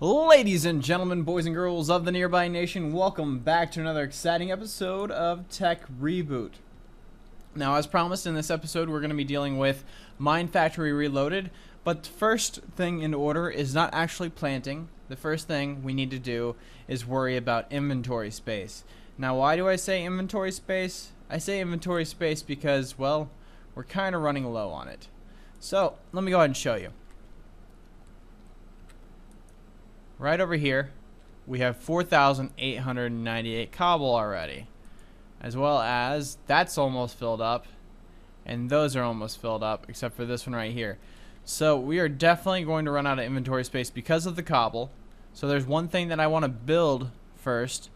Ladies and gentlemen, boys and girls of the Nearby Nation, welcome back to another exciting episode of Tech Reboot. Now, as promised, in this episode, we're going to be dealing with Mine Factory Reloaded, but the first thing in order is not actually planting. The first thing we need to do is worry about inventory space. Now, why do I say inventory space? I say inventory space because, well, we're kind of running low on it. So, let me go ahead and show you. Right over here, we have 4,898 cobble already, as well as that's almost filled up, and those are almost filled up, except for this one right here. So we are definitely going to run out of inventory space because of the cobble. So there's one thing that I want to build first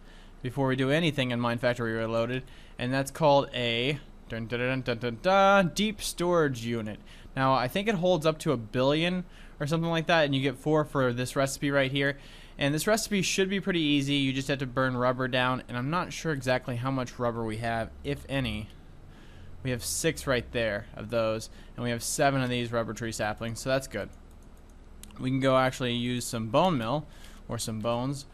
before we do anything in Mine Factory Reloaded, and that's called a deep storage unit. Now, I think it holds up to 1 billion or something like that, and you get 4 for this recipe right here. And this recipe should be pretty easy. You just have to burn rubber down, and I'm not sure exactly how much rubber we have, if any. We have 6 right there of those, and we have 7 of these rubber tree saplings, so that's good. We can go actually use some bone meal, or some bones,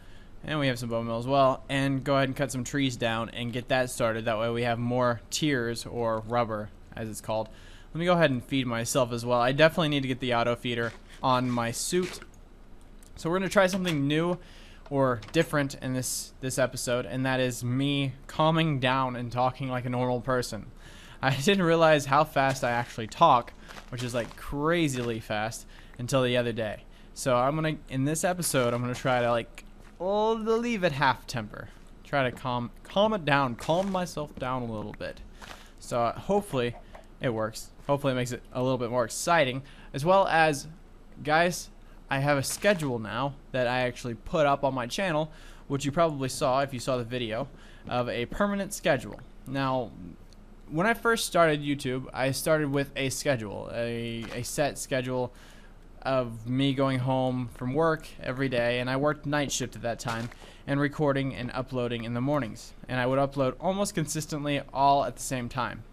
and we have some bone meal as well, and go ahead and cut some trees down and get that started. That way we have more tiers, or rubber, as it's called. Let me go ahead and feed myself as well. I definitely need to get the auto feeder on my suit. So we're going to try something new or different in this episode, and that is me calming down and talking like a normal person. I didn't realize how fast I actually talk, which is like crazily fast, until the other day. So in this episode, I'm going to try to leave it half temper. Try to calm it down, calm myself down a little bit. So hopefully it works. Hopefully it makes it a little bit more exciting, as well as, guys, I have a schedule now that I actually put up on my channel, which you probably saw if you saw the video, of a permanent schedule. Now, when I first started YouTube, I started with a schedule, a set schedule of me going home from work every day, and I worked night shift at that time, and recording and uploading in the mornings. And I would upload almost consistently all at the same time,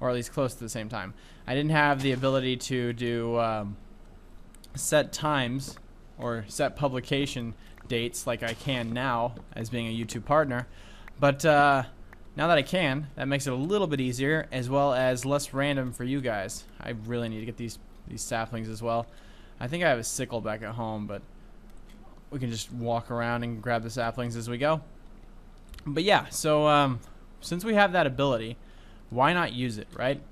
or at least close to the same time. I didn't have the ability to do set times or set publication dates like I can now as being a YouTube partner, but now that I can, that makes it a little bit easier, as well as less random for you guys. I really need to get these saplings as well. I think I have a sickle back at home, but we can just walk around and grab the saplings as we go. But yeah, so since we have that ability, why not use it, right?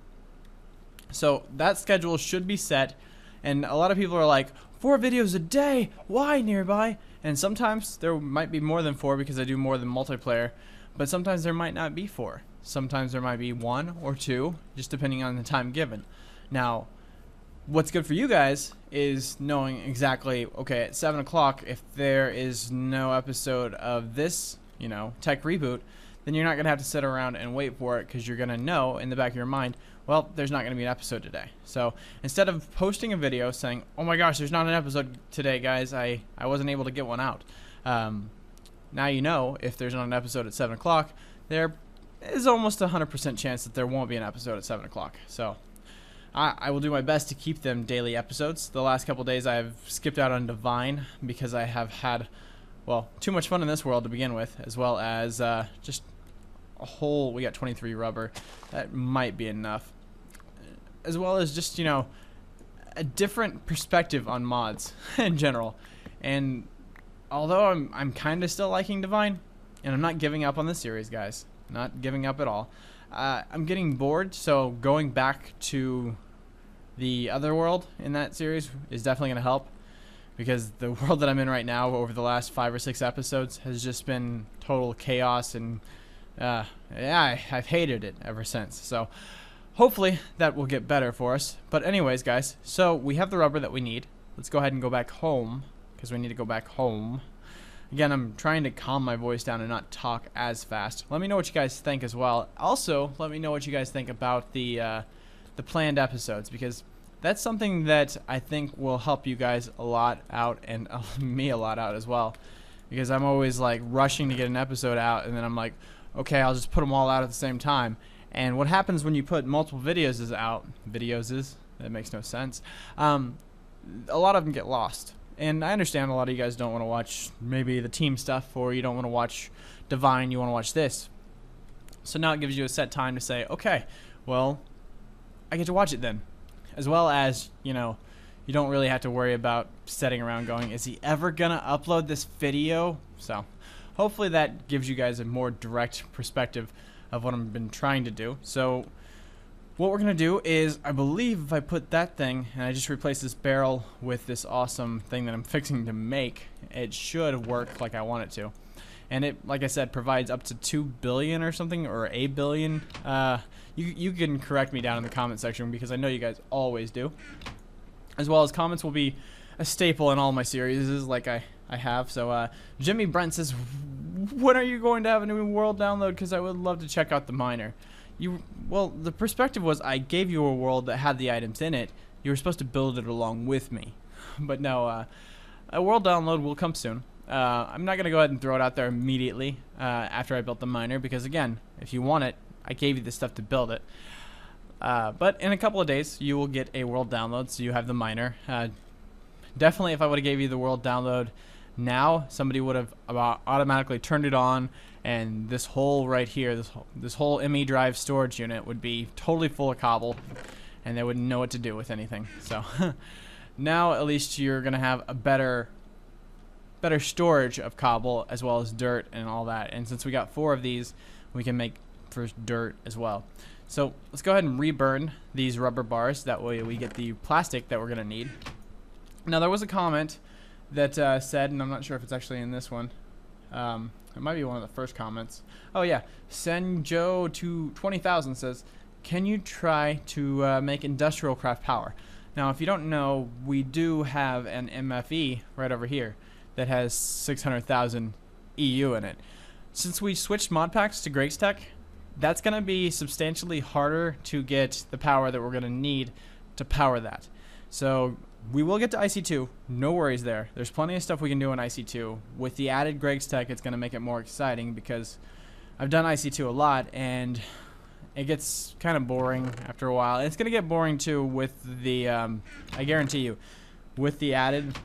So that schedule should be set, and a lot of people are like, 4 videos a day, why Nearby? And sometimes there might be more than 4 because I do more than multiplayer, but sometimes there might not be 4. Sometimes there might be 1 or 2, just depending on the time given. Now, what's good for you guys is knowing exactly, okay, at 7 o'clock, if there is no episode of this, Tech Reboot, then you're not going to have to sit around and wait for it, because you're going to know in the back of your mind, well, there's not going to be an episode today. So instead of posting a video saying, oh my gosh, there's not an episode today, guys, I wasn't able to get one out. Now you know if there's not an episode at 7 o'clock, there is almost a 100% chance that there won't be an episode at 7 o'clock. So I will do my best to keep them daily episodes. The last couple days I've skipped out on Divine because I have had, well, too much fun in this world to begin with, as well as just we got 23 rubber. That might be enough. As well as just, a different perspective on mods in general. And although I'm kind of still liking Divine, and I'm not giving up on the series, guys. Not giving up at all. I'm getting bored, so going back to the other world in that series is definitely going to help. Because the world that I'm in right now over the last 5 or 6 episodes has just been total chaos, and yeah, I've hated it ever since. So hopefully that will get better for us. But anyways, guys, so we have the rubber that we need. Let's go ahead and go back home, because we need to go back home. Again, I'm trying to calm my voice down and not talk as fast. Let me know what you guys think as well. Also, let me know what you guys think about the planned episodes, because that's something that I think will help you guys a lot out, and me a lot out as well. Because I'm always like rushing to get an episode out, and then I'm like, okay, I'll just put them all out at the same time. And what happens when you put multiple videos out, that makes no sense. A lot of them get lost. And I understand a lot of you guys don't want to watch maybe the team stuff, or you don't want to watch Divine, you want to watch this. So now it gives you a set time to say, okay, well, I get to watch it then. As well as, you know, you don't really have to worry about sitting around going, is he ever going to upload this video? So hopefully that gives you guys a more direct perspective of what I've been trying to do. So what we're going to do is, I believe if I put that thing and I just replace this barrel with this awesome thing that I'm fixing to make, it should work like I want it to. And it, like I said, provides up to 2 billion or something, or a billion. You can correct me down in the comment section because I know you guys always do. As well as comments will be a staple in all my series like I have. So Jimmy Brent says, when are you going to have a new world download? Because I would love to check out the miner. Well, the perspective was I gave you a world that had the items in it. You were supposed to build it along with me. But no, a world download will come soon. I'm not going to go ahead and throw it out there immediately after I built the miner, because again, if you want it, I gave you the stuff to build it. But in a couple of days, you will get a world download, so you have the miner. Definitely, if I would have gave you the world download now, somebody would have automatically turned it on, and this whole right here, this whole ME drive storage unit would be totally full of cobble, and they wouldn't know what to do with anything. So now at least you're gonna have a better storage of cobble as well as dirt and all that. And since we got 4 of these, we can make for dirt as well. So let's go ahead and reburn these rubber bars. That way we get the plastic that we're gonna need. Now there was a comment that said, and I'm not sure if it's actually in this one. It might be one of the first comments. Oh yeah, Senjo to 20,000 says, can you try to make industrial craft power? Now if you don't know, we do have an MFE right over here that has 600,000 EU in it. Since we switched mod packs to Greg's Tech, that's going to be substantially harder to get the power that we're going to need to power that. So we will get to IC2, no worries there. There's plenty of stuff we can do in IC2. With the added Greg's Tech, it's going to make it more exciting, because I've done IC2 a lot and it gets kind of boring after a while. It's going to get boring too with the, I guarantee you, with the added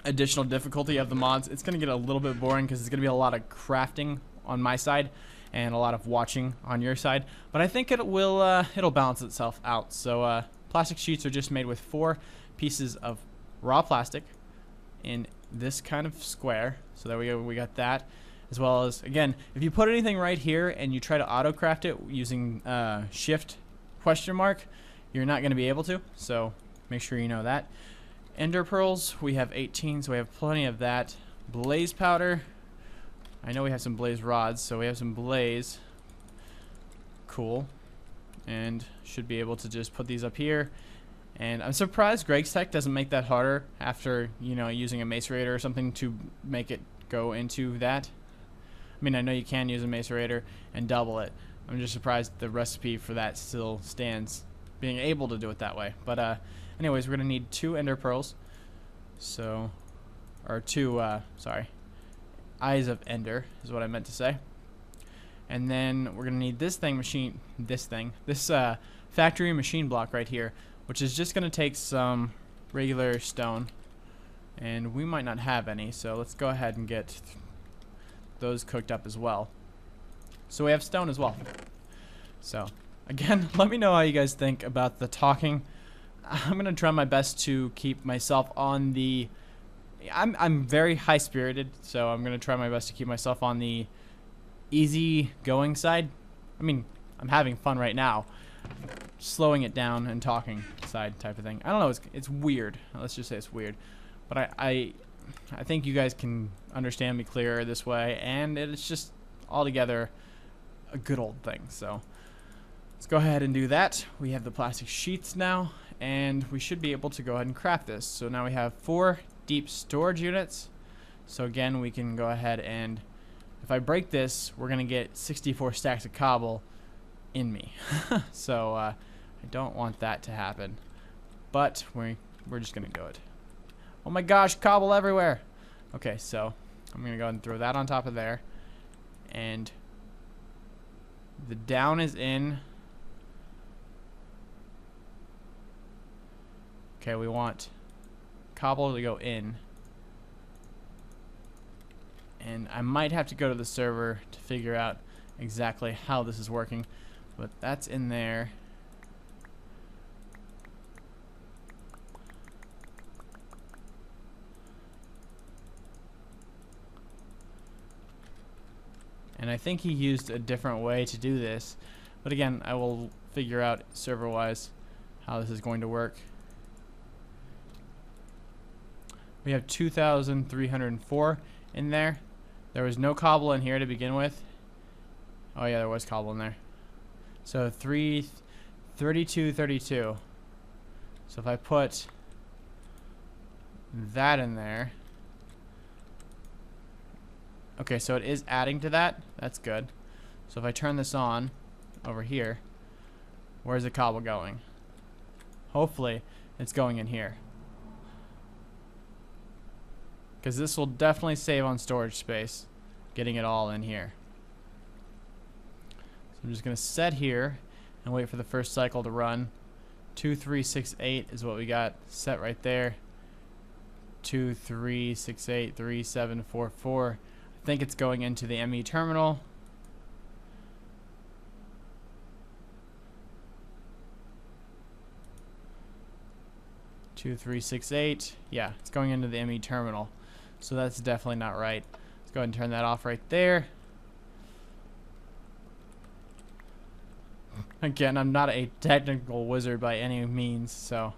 additional difficulty of the mods, it's going to get a little bit boring because it's going to be a lot of crafting on my side and a lot of watching on your side. But I think it will, it'll balance itself out. So plastic sheets are just made with 4 pieces of raw plastic in this kind of square. So there we go, we got that. As well as, again, if you put anything right here and you try to auto craft it using shift ? You're not going to be able to. So make sure you know that. Ender pearls, we have 18, so we have plenty of that. Blaze powder, I know we have some blaze rods, so we have some blaze. Cool. And should be able to just put these up here. And I'm surprised Greg's Tech doesn't make that harder after, you know, using a macerator or something to make it go into that. I mean, I know you can use a macerator and double it. I'm just surprised the recipe for that still stands, being able to do it that way. But anyways, we're gonna need 2 ender pearls. So, or 2, sorry, eyes of ender is what I meant to say. And then we're gonna need this factory machine block right here, which is just gonna take some regular stone, and we might not have any, so let's go ahead and get those cooked up as well. So we have stone as well. So again, let me know how you guys think about the talking. I'm gonna try my best to keep myself on the I'm very high spirited, so I'm gonna try my best to keep myself on the easy going side. I mean, I'm having fun right now, slowing it down and talking side type of thing. I don't know, it's weird. Let's just say it's weird, but I think you guys can understand me clearer this way, and it's just altogether a good old thing. So let's go ahead and do that. We have the plastic sheets now, and we should be able to go ahead and craft this. So now we have 4 deep storage units. So again, we can go ahead and, if I break this, we're gonna get 64 stacks of cobble in me. So I don't want that to happen, but we're just gonna do it. Oh my gosh, cobble everywhere. Okay, so I'm gonna go ahead and throw that on top of there, and the down is in. Okay, we want cobble to go in. And I might have to go to the server to figure out exactly how this is working, but that's in there. And I think he used a different way to do this, but again, I will figure out server-wise how this is going to work. We have 2,304 in there. There was no cobble in here to begin with. Oh yeah, there was cobble in there. So 32. So if I put that in there. Okay, so it is adding to that. That's good. So if I turn this on over here, where's the cobble going? Hopefully it's going in here, because this will definitely save on storage space, getting it all in here. So I'm just going to set here and wait for the first cycle to run. 2368 is what we got set right there. 2368 3744. I think it's going into the ME terminal. Two, 3, 6, 8. Yeah, it's going into the ME terminal. So that's definitely not right. Let's go ahead and turn that off right there. Again, I'm not a technical wizard by any means, so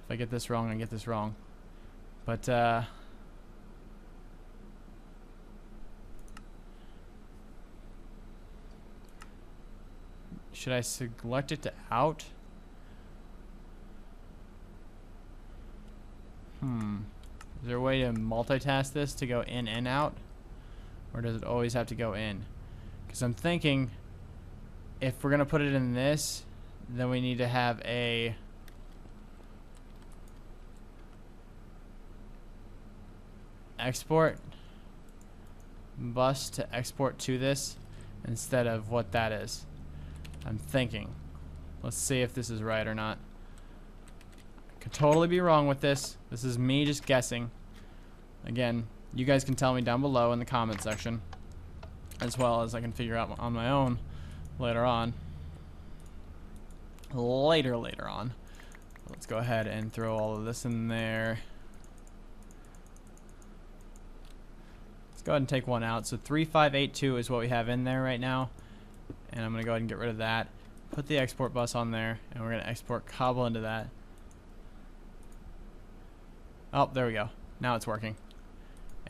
if I get this wrong, I get this wrong. But should I select it to out? Is there a way to multitask this to go in and out? Or does it always have to go in? Because I'm thinking if we're going to put it in this, then we need to have a export bus to export to this instead of what that is. I'm thinking. Let's see if this is right or not. Could totally be wrong with this. This is me just guessing. Again, you guys can tell me down below in the comment section, as well as I can figure out on my own later on. Later on. Let's go ahead and throw all of this in there. Let's go ahead and take one out. So 3582 is what we have in there right now. And I'm going to go ahead and get rid of that. Put the export bus on there, and we're going to export cobble into that. Oh, there we go. Now it's working.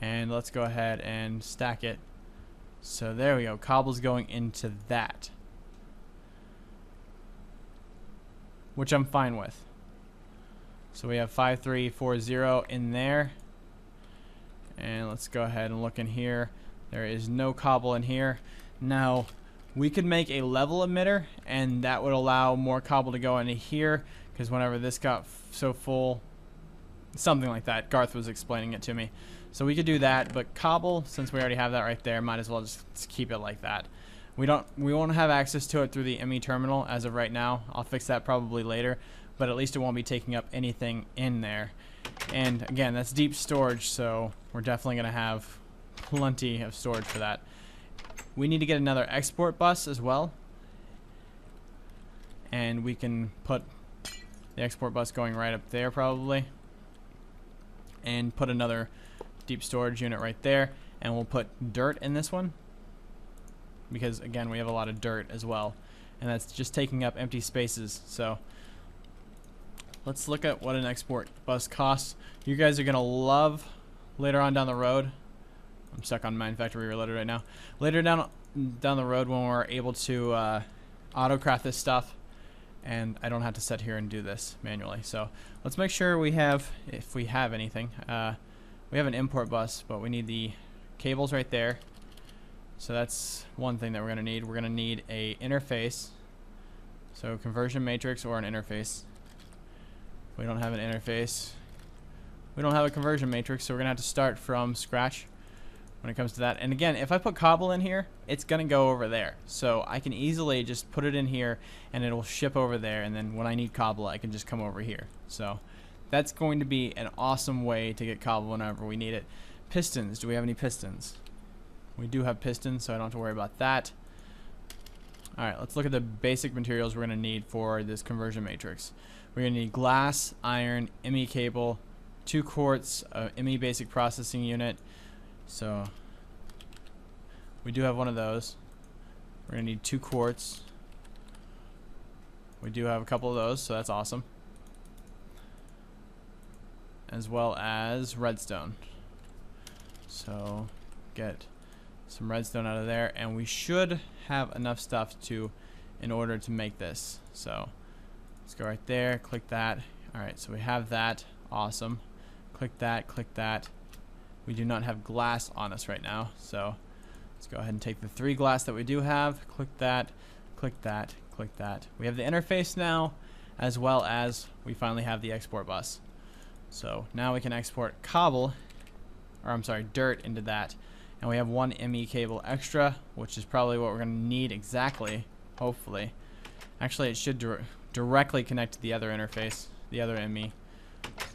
And let's go ahead and stack it. So there we go. Cobble's going into that, which I'm fine with. So we have 5340 in there. And let's go ahead and look in here. There is no cobble in here. Now, we could make a level emitter, and that would allow more cobble to go into here, because whenever this got so full, something like that. Garth was explaining it to me. So we could do that, but cobble, since we already have that right there, might as well just keep it like that. We won't have access to it through the ME terminal as of right now. I'll fix that probably later, but at least it won't be taking up anything in there. And again, that's deep storage, so we're definitely going to have plenty of storage for that. We need to get another export bus as well, and we can put the export bus going right up there probably, and put another deep storage unit right there, and we'll put dirt in this one, because again, we have a lot of dirt as well, and that's just taking up empty spaces. So let's look at what an export bus costs. You guys are gonna love later on down the road. I'm stuck on Mine Factory Reloaded right now. Later down the road, when we're able to auto-craft this stuff, and I don't have to sit here and do this manually. So let's make sure we have, if we have anything, we have an import bus, but we need the cables right there. So that's one thing that we're gonna need. We're gonna need a interface, so conversion matrix or an interface. We don't have an interface. We don't have a conversion matrix, so we're gonna have to start from scratch when it comes to that. And again, if I put cobble in here, it's gonna go over there. So I can easily just put it in here and it'll ship over there, and then when I need cobble, I can just come over here. So that's going to be an awesome way to get cobble whenever we need it. Pistons, do we have any pistons? We do have pistons, so I don't have to worry about that. Alright, let's look at the basic materials we're going to need for this conversion matrix. We're going to need glass, iron, ME cable, 2 quartz, ME basic processing unit. So we do have one of those. We're going to need 2 quartz. We do have a couple of those, so that's awesome. As well as redstone. So get some redstone out of there, and we should have enough stuff in order to make this. So let's go right there, click that. Alright, so we have that. Awesome. Click that, click that. We do not have glass on us right now, so let's go ahead and take the 3 glass that we do have. Click that, click that, click that. We have the interface now, as well as we finally have the export bus. So now we can export cobble, or I'm sorry, dirt into that. And we have 1 ME cable extra, which is probably what we're going to need exactly, hopefully. Actually, it should directly connect to the other interface, the other ME.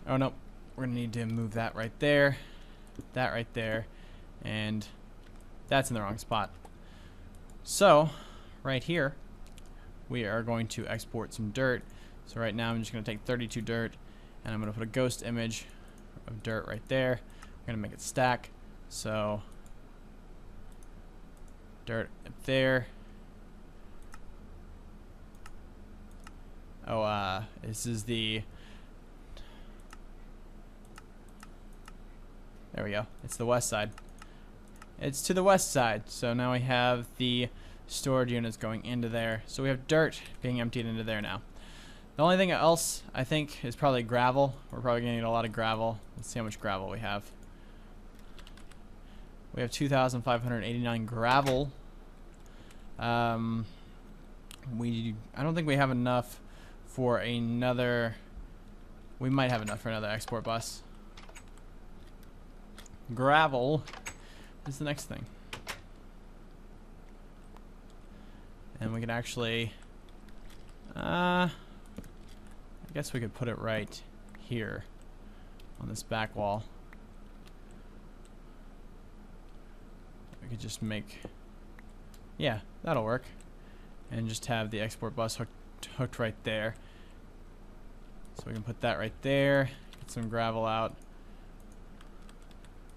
Oh, no. We're going to need to move that right there, and that's in the wrong spot. So, right here, we are going to export some dirt. So right now I'm just going to take 32 dirt, and I'm going to put a ghost image of dirt right there. We're going to make it stack. So dirt up there. Oh, this is the... There we go. It's the west side. It's to the west side. So now we have the storage units going into there. So we have dirt being emptied into there now. The only thing else I think is probably gravel. We're probably going to need a lot of gravel. Let's see how much gravel we have. We have 2,589 gravel. I don't think we have enough for another... We might have enough for another export bus. Gravel is the next thing. And we can actually... I guess we could put it right here on this back wall. We could just make... Yeah, that'll work. And just have the export bus hooked right there. So we can put that right there. Get some gravel out.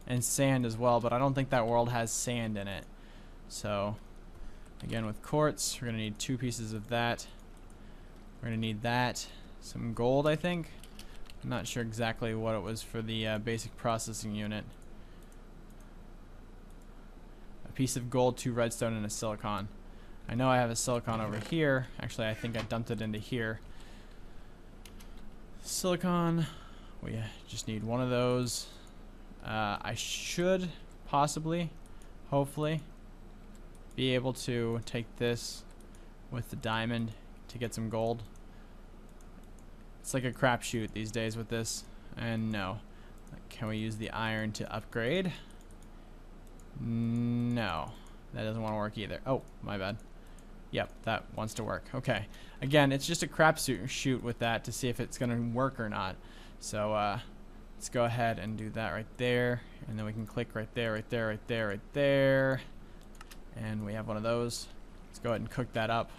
And sand as well, but I don't think that world has sand in it. So, again with quartz, we're going to need 2 pieces of that. We're going to need that. Some gold, I think. I'm not sure exactly what it was for the basic processing unit. A piece of gold, 2 redstone, and a silicon. I know I have a silicon over here. Actually, I think I dumped it into here. Silicon. We just need 1 of those. I should possibly, hopefully, be able to take this with the diamond to get some gold. It's like a crapshoot these days with this. And no. Can we use the iron to upgrade? No. That doesn't want to work either. Oh, my bad. Yep, that wants to work. Okay. Again, it's just a crapshoot with that to see if it's going to work or not. So, let's go ahead and do that right there. And then we can click right there, right there, right there, right there. And we have 1 of those. Let's go ahead and cook that up.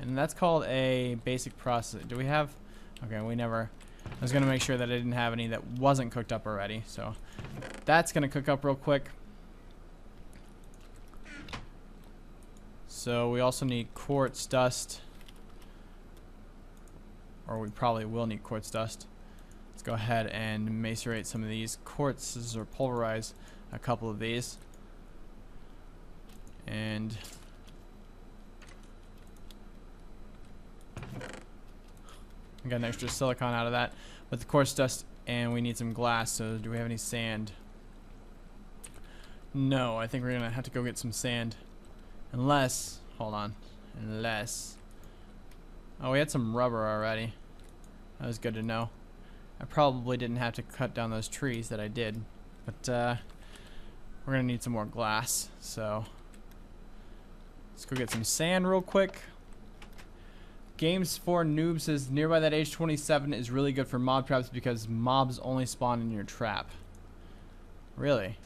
And that's called a basic process. Do we have... Okay, we never... I was going to make sure that I didn't have any that wasn't cooked up already. So that's going to cook up real quick. So we also need quartz dust. Or we probably will need quartz dust. Let's go ahead and macerate some of these quartzes, or pulverize a couple of these. And... I got an extra silicon out of that with the quartz dust, and we need some glass. So do we have any sand? No, I think we're gonna have to go get some sand. Unless, hold on, unless... Oh, we had some rubber already. That was good to know. I probably didn't have to cut down those trees that I did. But we're gonna need some more glass. So let's go get some sand real quick. Games for Noobs says nearby that age 27 is really good for mob traps because mobs only spawn in your trap. Really?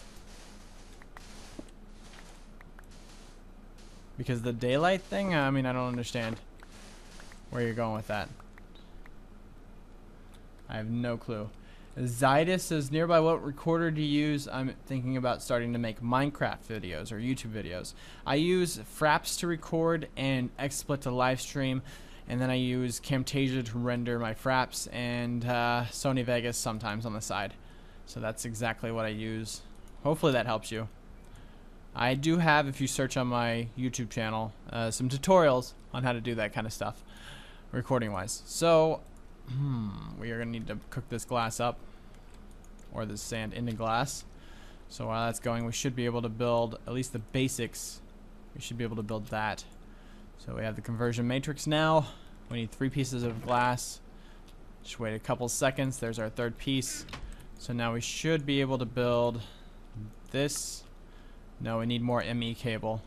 Because the daylight thing, I mean, I don't understand where you're going with that. I have no clue. Zydus says, nearby, what recorder do you use? I'm thinking about starting to make Minecraft videos or YouTube videos. I use Fraps to record and XSplit to live stream, and then I use Camtasia to render my Fraps, and Sony Vegas sometimes on the side. So that's exactly what I use. Hopefully that helps you. I do have, if you search on my YouTube channel, some tutorials on how to do that kind of stuff, recording-wise. So, we are going to need to cook this glass up, or this sand into glass. So while that's going, we should be able to build at least the basics. We should be able to build that. So we have the conversion matrix now. We need 3 pieces of glass. Just wait a couple seconds. There's our 3rd piece. So now we should be able to build this. No, we need more ME cable,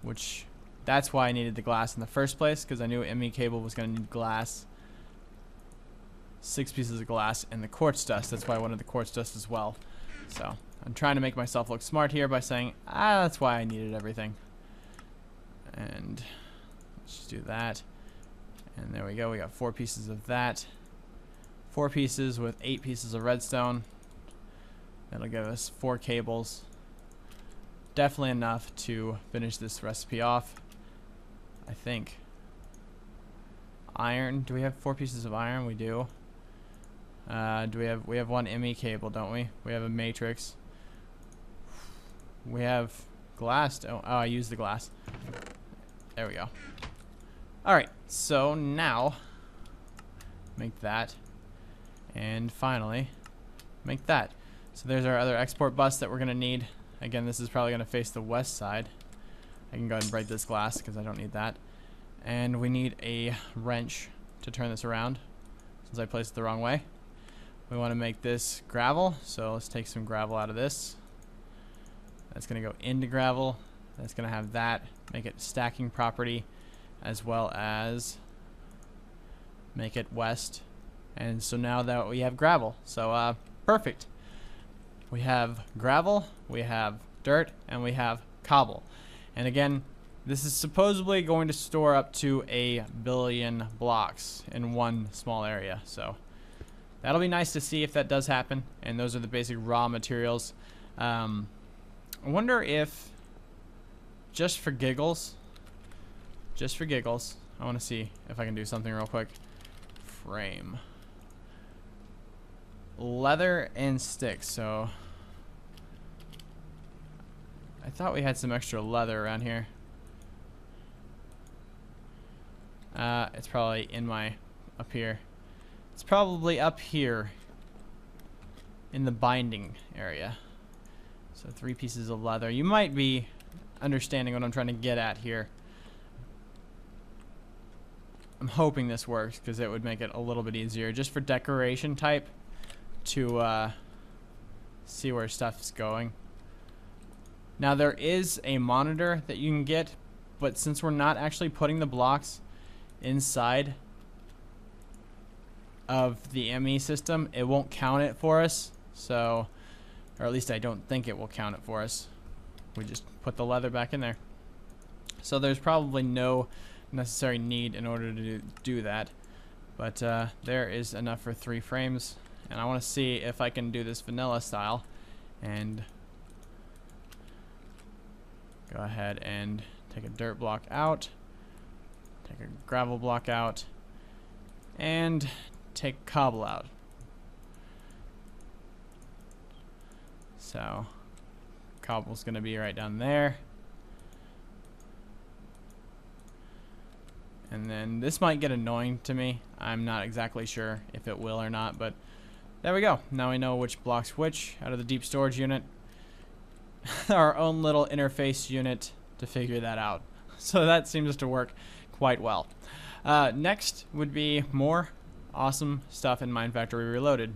which that's why I needed the glass in the first place, because I knew ME cable was going to need glass. 6 pieces of glass and the quartz dust. That's why I wanted the quartz dust as well. So I'm trying to make myself look smart here by saying, that's why I needed everything. And let's just do that. And there we go. We got 4 pieces of that. 4 pieces with 8 pieces of redstone. That'll give us 4 cables. Definitely enough to finish this recipe off, I think. Iron. Do we have 4 pieces of iron? We do. We have 1 ME cable, don't we? We have a matrix. We have glass. Oh, I used the glass. There we go. Alright, so now make that. And finally make that. So there's our other export bus that we're going to need. Again, this is probably going to face the west side. I can go ahead and break this glass because I don't need that. And we need a wrench to turn this around since I placed it the wrong way. We want to make this gravel, so let's take some gravel out of this. That's going to go into gravel. That's going to have that, make it stacking property, as well as make it west. And so now that we have gravel, so perfect. We have gravel, we have dirt, and we have cobble. And again, this is supposedly going to store up to 1 billion blocks in one small area. So that'll be nice to see if that does happen. And those are the basic raw materials. I wonder if, just for giggles, I want to see if I can do something real quick. Frame. Leather and sticks. So I thought we had some extra leather around here. It's probably in my, up here. It's probably up here in the binding area. So 3 pieces of leather. You might be understanding what I'm trying to get at here. I'm hoping this works because it would make it a little bit easier just for decoration type to see where stuff's going. Now there is a monitor that you can get, but since we're not actually putting the blocks inside of the ME system, it won't count it for us. So, or at least I don't think it will count it for us. We just put the leather back in there. So there's probably no necessary need in order to do that. But there is enough for 3 frames. And I want to see if I can do this vanilla style and go ahead and take a dirt block out, take a gravel block out, and take cobble out. So cobble's going to be right down there. And then this might get annoying to me. I'm not exactly sure if it will or not, but there we go. Now we know which block's which out of the deep storage unit. Our own little interface unit to figure that out. So that seems to work quite well. Next would be more awesome stuff in Mine Factory Reloaded.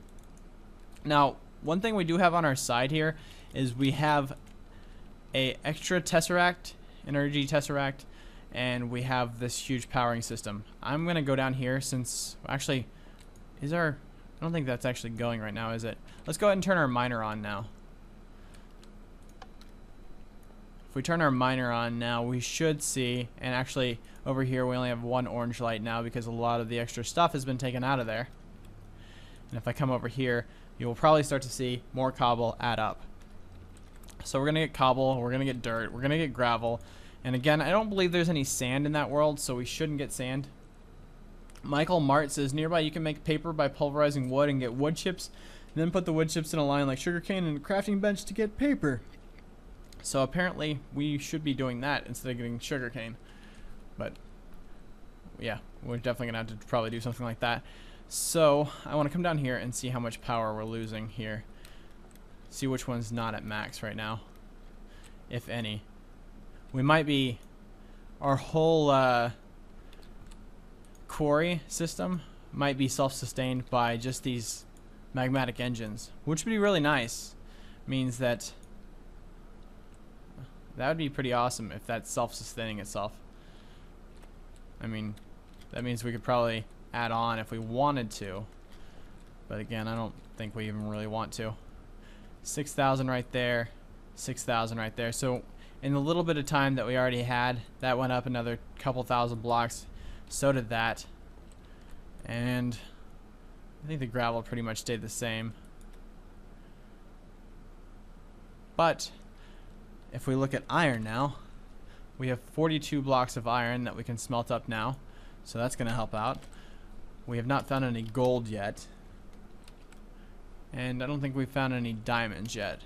Now, one thing we do have on our side here is we have a extra tesseract, energy tesseract, and we have this huge powering system. I'm gonna go down here since actually I don't think that's actually going right now, is it? Let's go ahead and turn our miner on now. If we turn our miner on now, we should see, and actually over here we only have one orange light now because a lot of the extra stuff has been taken out of there. And if I come over here, you will probably start to see more cobble add up. So we're going to get cobble, we're going to get dirt, we're going to get gravel. And again, I don't believe there's any sand in that world, so we shouldn't get sand. Michael Mart says, nearby you can make paper by pulverizing wood and get wood chips, and then put the wood chips in a line like sugarcane and a crafting bench to get paper. So apparently we should be doing that instead of getting sugarcane. But yeah, we're definitely going to have to probably do something like that. So I want to come down here and see how much power we're losing here. See which one's not at max right now, if any. We might be, our whole quarry system might be self-sustained by just these magmatic engines, which would be really nice. Means that would be pretty awesome if that's self-sustaining itself. I mean, that means we could probably add on if we wanted to, but again, I don't think we even really want to. 6,000 right there, 6,000 right there. So in the little bit of time that we already had, that went up another couple thousand blocks. So did that. And I think the gravel pretty much stayed the same. But if we look at iron now, we have 42 blocks of iron that we can smelt up now. So that's going to help out. We have not found any gold yet. And I don't think we've found any diamonds yet.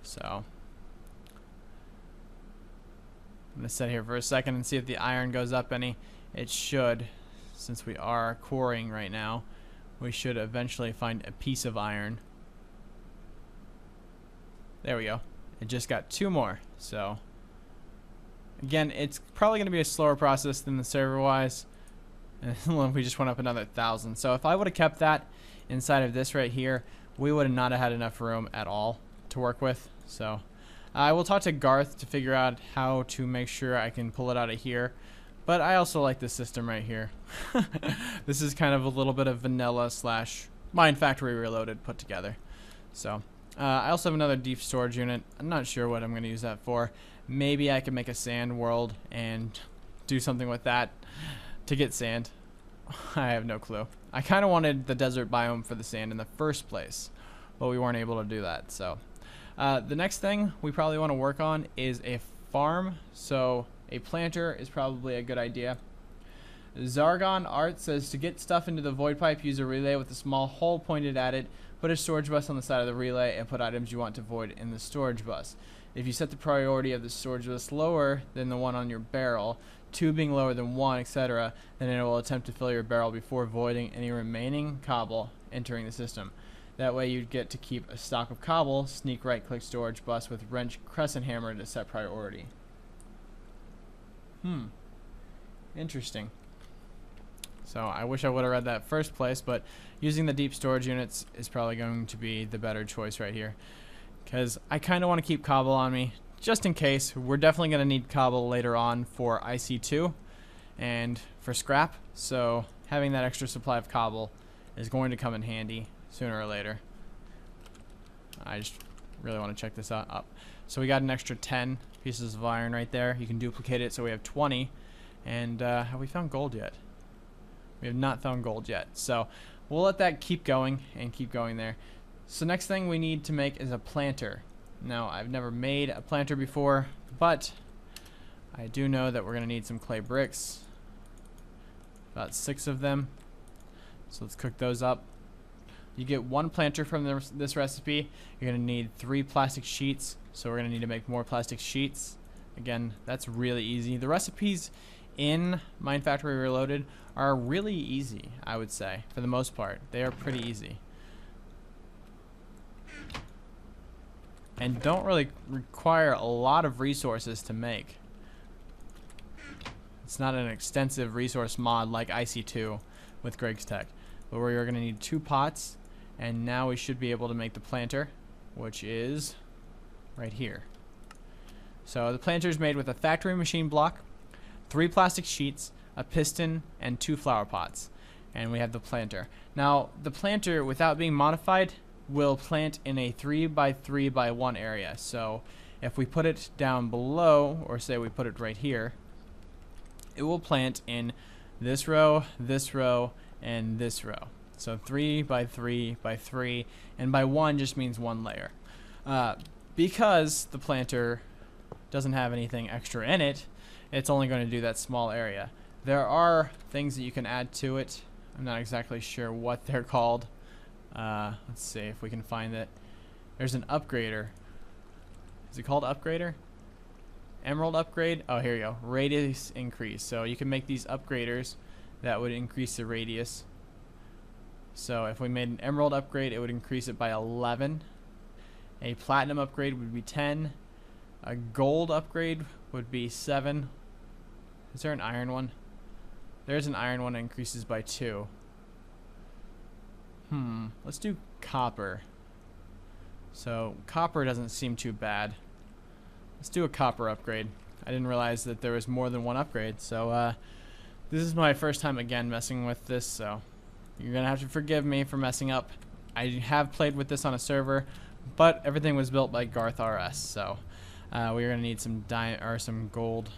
So I'm going to sit here for a second and see if the iron goes up any. It should, since we are quarrying right now. We should eventually find a piece of iron. There we go. It just got 2 more. So again, it's probably going to be a slower process than the server-wise. And we just went up another 1,000. So if I would have kept that inside of this right here, we would not have had enough room at all to work with. So I will talk to Garth to figure out how to make sure I can pull it out of here. But I also like this system right here. This is kind of a little bit of vanilla / Mine Factory Reloaded put together. So I also have another deep storage unit. I'm not sure what I'm going to use that for. Maybe I can make a sand world and do something with that to get sand. I have no clue. I kind of wanted the desert biome for the sand in the first place, but we weren't able to do that. So the next thing we probably want to work on is a farm. So a planter is probably a good idea. Zargon Art says to get stuff into the void pipe, use a relay with a small hole pointed at it. Put a storage bus on the side of the relay and put items you want to void in the storage bus. If you set the priority of the storage bus lower than the one on your barrel, 2 being lower than 1, etc., then it will attempt to fill your barrel before voiding any remaining cobble entering the system. That way you'd get to keep a stock of cobble, sneak right-click storage bus with wrench crescent hammer to set priority. Interesting. So I wish I would have read that first place, but using the deep storage units is probably going to be the better choice right here. Because I kind of want to keep cobble on me, just in case. We're definitely going to need cobble later on for IC2 and for scrap. So having that extra supply of cobble is going to come in handy sooner or later. I just really want to check this out up. So we got an extra 10 pieces of iron right there. You can duplicate it so we have 20. And have we found gold yet? We have not found gold yet. So we'll let that keep going and keep going there. So next thing we need to make is a planter. Now, I've never made a planter before, but I do know that we're going to need some clay bricks. About 6 of them. So let's cook those up. You get 1 planter from this recipe. You're going to need 3 plastic sheets. So we're going to need to make more plastic sheets. Again, that's really easy. The recipes in Mine Factory Reloaded are really easy, I would say, for the most part. They are pretty easy. And don't really require a lot of resources to make. It's not an extensive resource mod like IC2 with Greg's Tech. But we're going to need 2 pots, and now we should be able to make the planter, which is right here. So the planter is made with a factory machine block, 3 plastic sheets, a piston, and 2 flower pots. And we have the planter. Now, the planter, without being modified, will plant in a 3x3x1 area. So If we put it down below, or say we put it right here, it will plant in this row, and this row. So 3 by 3 by 3, and by 1 just means 1 layer. Because the planter doesn't have anything extra in it, it's only going to do that small area. There are things that you can add to it. I'm not exactly sure what they're called. Let's see if we can find it. There's an upgrader. Is it called upgrader? Emerald upgrade? Oh, here you go. Radius increase. So you can make these upgraders that would increase the radius. So if we made an emerald upgrade, it would increase it by 11. A platinum upgrade would be 10. A gold upgrade would be 7. Is there an iron one? There's an iron one that increases by 2. Let's do copper. So copper doesn't seem too bad. Let's do a copper upgrade. I didn't realize that there was more than one upgrade. So this is my first time again messing with this, so you're gonna have to forgive me for messing up. I have played with this on a server, but everything was built by Garth RS, so we're gonna need some some gold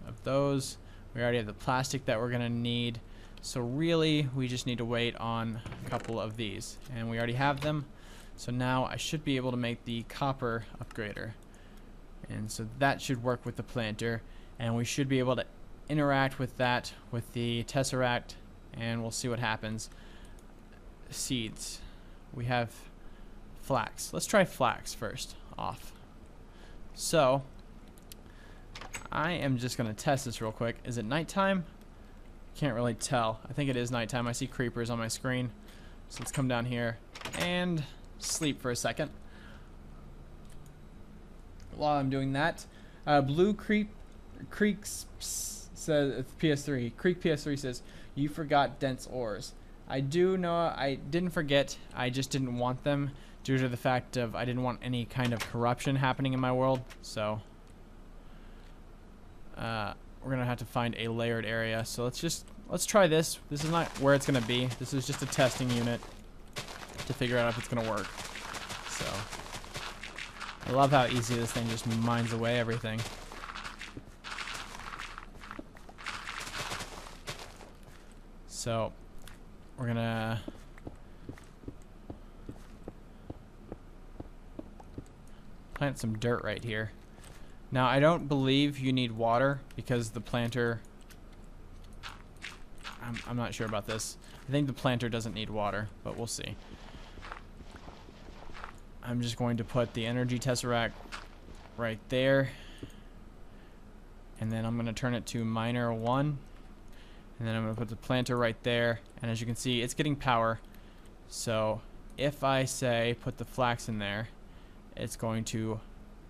of those. We already have the plastic that we're gonna need, so really we just need to wait on a couple of these, and we already have them. So now I should be able to make the copper upgrader, and so that should work with the planter, and we should be able to interact with that with the tesseract, and we'll see what happens. Seeds. We have flax. Let's try flax first off. So I am just going to test this real quick. Is it nighttime? Can't really tell. I think it is nighttime. I see creepers on my screen. So let's come down here and sleep for a second. While I'm doing that, Blue Creeks says PS3. Creek PS3 says you forgot dense ores. I do know I didn't forget. I just didn't want them due to the fact of I didn't want any kind of corruption happening in my world. So we're gonna have to find a layered area. So let's try this. This is not where it's gonna be. This is just a testing unit to figure out if it's gonna work. So I love how easy this thing just mines away everything. So we're gonna plant some dirt right here. Now I don't believe you need water because the planter, I'm not sure about this. I think the planter doesn't need water, but we'll see. I'm just going to put the energy tesseract right there, and then I'm going to turn it to miner 1, and then I'm going to put the planter right there, and as you can see it's getting power. So if I say put the flax in there, it's going to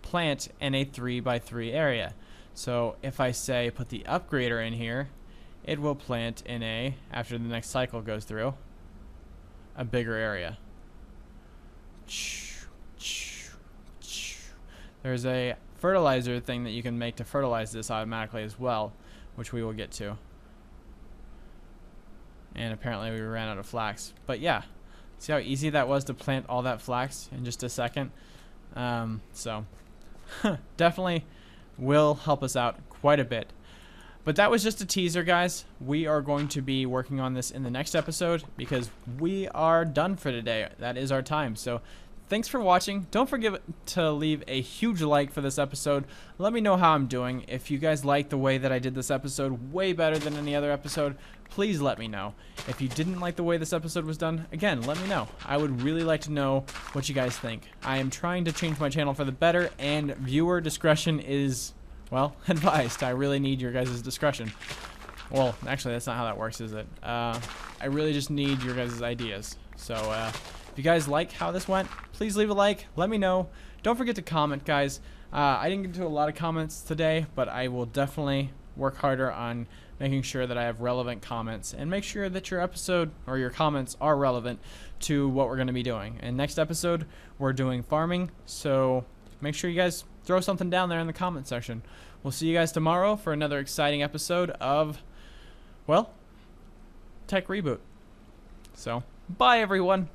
plant in a 3 by 3 area. So if I say put the upgrader in here, it will plant in a, after the next cycle goes through, a bigger area. There's a fertilizer thing that you can make to fertilize this automatically as well, which we will get to. And apparently we ran out of flax. But yeah, see how easy that was to plant all that flax in just a second? So definitely will help us out quite a bit. But that was just a teaser, guys. We are going to be working on this in the next episode because we are done for today. That is our time. So thanks for watching. Don't forget to leave a huge like for this episode. Let me know how I'm doing. If you guys like the way that I did this episode way better than any other episode, please let me know. If you didn't like the way this episode was done, again, let me know. I would really like to know what you guys think. I am trying to change my channel for the better, and viewer discretion is, well, advised. I really need your guys' discretion. Well, actually, that's not how that works, is it? I really just need your guys' ideas. So, if you guys like how this went, please leave a like. Let me know. Don't forget to comment, guys. I didn't get to a lot of comments today, but I will definitely work harder on making sure that I have relevant comments and make sure that your episode or your comments are relevant to what we're going to be doing. And next episode, we're doing farming, so make sure you guys throw something down there in the comment section. We'll see you guys tomorrow for another exciting episode of, well, Tech Reboot. So, bye everyone.